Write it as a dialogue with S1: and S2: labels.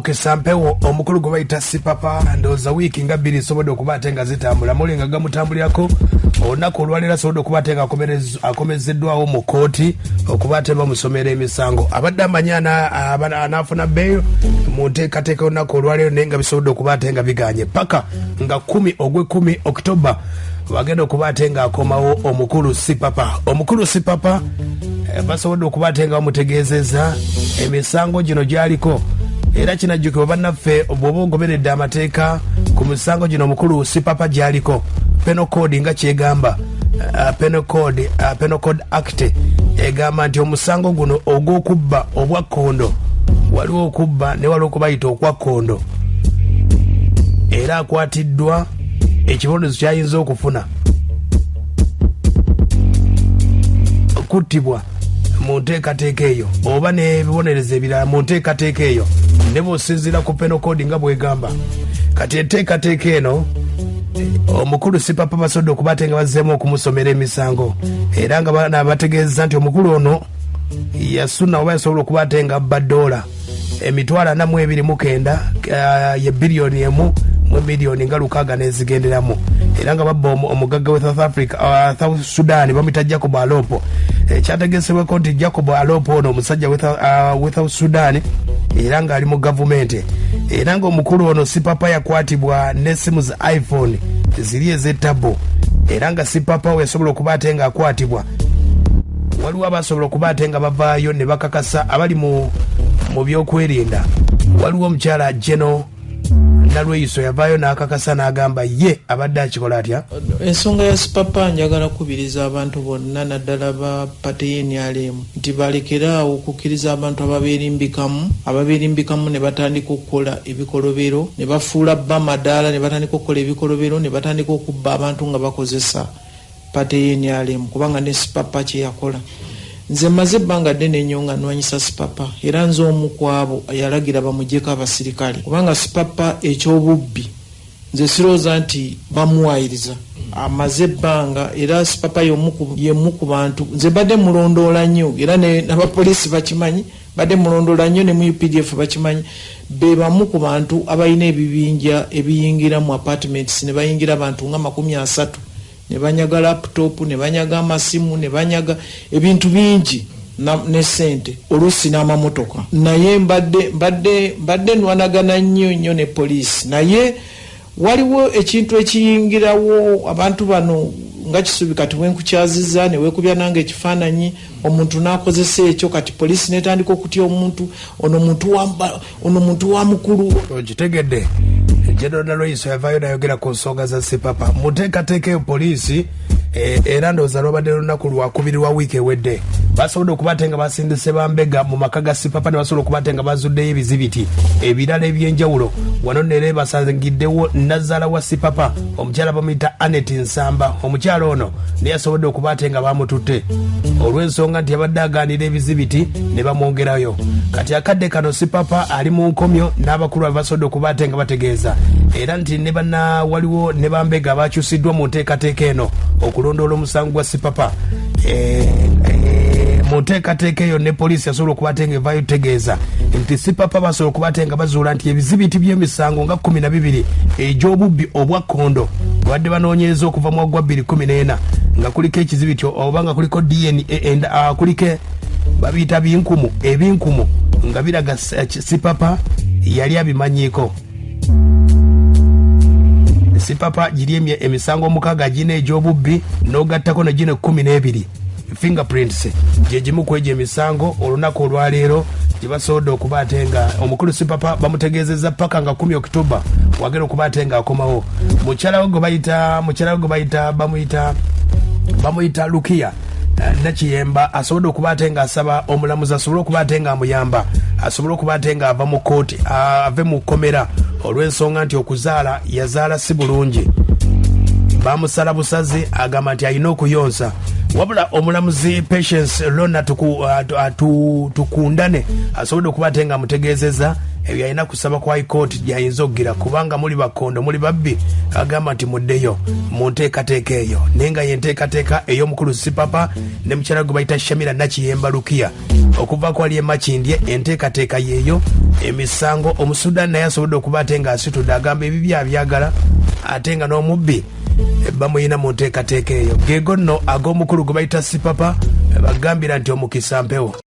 S1: Kisampewo omukulu gwe bayita Sipapa ndowooza wiiki nga bbiri sobodde okuba ate nga zitambula mulinga gamutambulirako olunaku olwalero asobodde okuba ate nga akomezeddwawo mu kooti okuba ate bamusomera emisango abadde amanyi anaafuna bbeeyo mu nteekateeka olunaku olwalero naye nga bisobodde okuba ate nga biganye paka nga 10 Oktoba wagenda okuba ate nga akomawo omukulu Sipapa basobodde okuba ate nga bamutegeezeza emisango gino gyaliko era kinajjukibwa bannaffe bw'oba ogoberedde amateeka ku misango gino omukulu Sipapa gyaliko penal code nga kyegamba penal code act egamba nti omusango guno ogw'okubba obwa kkondo waliwo okubba ne waliwo okubayita okwa kkondo era akwatiddwa ekibonerezo kyayinza okufuna kuttibwa mu nteekateeka eyo oba n'ebibonerezo ebirala mu nteekateeka eyo ne bw'osinziira ku penal code nga bwegamba kati enteekateeka eno omukulu Sipapa basobodde okuba ate nga bazzeemu okumusomera emisango era nga bategeeza nti omukulu ono yasuna oba yasobola okuba ate nga abba $42.9 ye biliyoni emu mu miliyoni nga 6 n'ezigenderamu era nga babba omugagga we South Sudan bamuyita Jacob Alopo kyategeesebwako nti Jacob Alopo ono omusajja we South Sudan era nga ali mu gavumenti era nga omukulu ono Sipapa yakwatibwa n'essimu za iPhone ziri ez'ettabo era nga Sipapa we yasobola okuba ate nga akwatibwa waliwo abasobola okuba ate nga bavaayo ne bakakasa abali mu byokwerinda waliwo omukyala Geno Nalweyiso yavaayo n'akakasa n'agamba ye abadde akikola atya
S2: ensonga ya Sipapa njagala kubiriza abantu bonna naddala ba pateeni alemu nti balekeraawo okukkiriza abantu ababeerimbikamu ne batandika okukola ebikolobero ne bafuula bba madaala ne batandika okukola ebikolobero ne batandika okubba abantu nga bakozesa pateeni alemu kubanga ne Sipapa kye yakola nze maze ebbanga ddene nnyo nga nnwanyisa Sipapa era nze omu ku abo yalagira bamuggyeko abasirikale kubanga Sipapa ekyobubbi nze sirowooza nti bamuwayiriza amaze ebbanga era Sipapa yemu ku bantu nze badde mulondoola nnyo era n'abapoliisi bakimanyi badde mulondoola nnyo ne mu UPDF bakimanyi be bamu ku bantu abalina ebibinja ebiyingira mu apartments ne bayingira abantu nga 30 ne banyaga laptop ne banyaga amasimu ne banyaga ebintu bingi ne sente oluusi n'amamotoka naye mbadde nwanagana nnyo ne poliisi naye waliwo ekintu ekiyingirawo abantu bano nga kisubi kati wenkukyaziza ne weekubya nange ekifaananyi omuntu n'akozesa ekyo kati poliisi netandika okutya omuntu ono muntu wa mukulu
S1: okitegedde General Nalweyiso yavaayo nayogera ku nsonga za Sipapa muteekateeka eyo poliisi era ndowooza lwabadde lunaku lwakubiri wa wiiki ewedde basobodde okuba ate nga basindise bambega mu maka ga Sipapa ne basobola okuba ate nga bazuddeyo ebizibiti ebirala ebyenjawulo wano nere basangiddewo Nazaala wa Sipapa omukyala bamuyita Anet Nsamba omukyala ono naye asobodde okuba ate nga bamututte olw'ensonga nti yabadde agaanira ebizibiti ne bamwongerayo kati akadde kano Sipapa ali mu nkomyo n'abakulu abasobodde okuba ate nga bategeeza era nti ne banna waliwo ne bambega bakyusiddwa mu nteekateeka eno okulondoola omusango gwa Sipapa mu nteekateeka eyo ne poliisi yasobola okuba ate nga evaayo tegeeza nti Sipapa basobola okuba ate nga bazuula nti ebizibiti by'emisango nga 12 egy'obubbi obwa kkondo badde banoonyereza okuva mu gwa 2014 nga kuliko ekizibiti oba nga kuliko DNA kuliko babiyita ebinkumu nga biraga Sipapa yali abimanyiiko Sipapa giri emisango 6 gine egy'obubbi n'ogattako ne gine 12 fingerprints gyegimu ku egyo emisango olunaku olwaleero gye basobodde okuba ate nga omukulu Sipapa bamutegeezezza paka nga 10 Oktoba wagenda okuba ate nga akomawo mukyala we gwe bamuyita Lukia Nakiyemba asobodde okuba ate nga asaba omulamuzi asobole okuba ate nga amuyamba asobole okuba ate nga ava mu kooti ave mu kkomera olw'ensonga nti okuzaala yazaala si bulungi bamusala busaze agamba nti alina okuyonsa wabula omulamuzi Patience Lona tukundane asobodde okuba ate nga amutegeezezza ebyo alina kusaba kwa High Court gyayinza okugira kubanga muli bakondo muli babbi agamba nti muddeyo mu nteekateeka eyo naye nga yenteekateeka ey'omukulu Sipapa ne mukyala gwe bayita Shamira Nakiyemba Lukiya okuva ku ali emakindye enteekateeka yeeyo emisango omusudaani naye asobodde okuba ate nga asitudde agamba ebibya abyagala ate nga n'omubbi bamuyina mu nteekateeka eyo geego nno ag'omukulu gwe bayita Sipapa bagambira nti omukisa mpewo.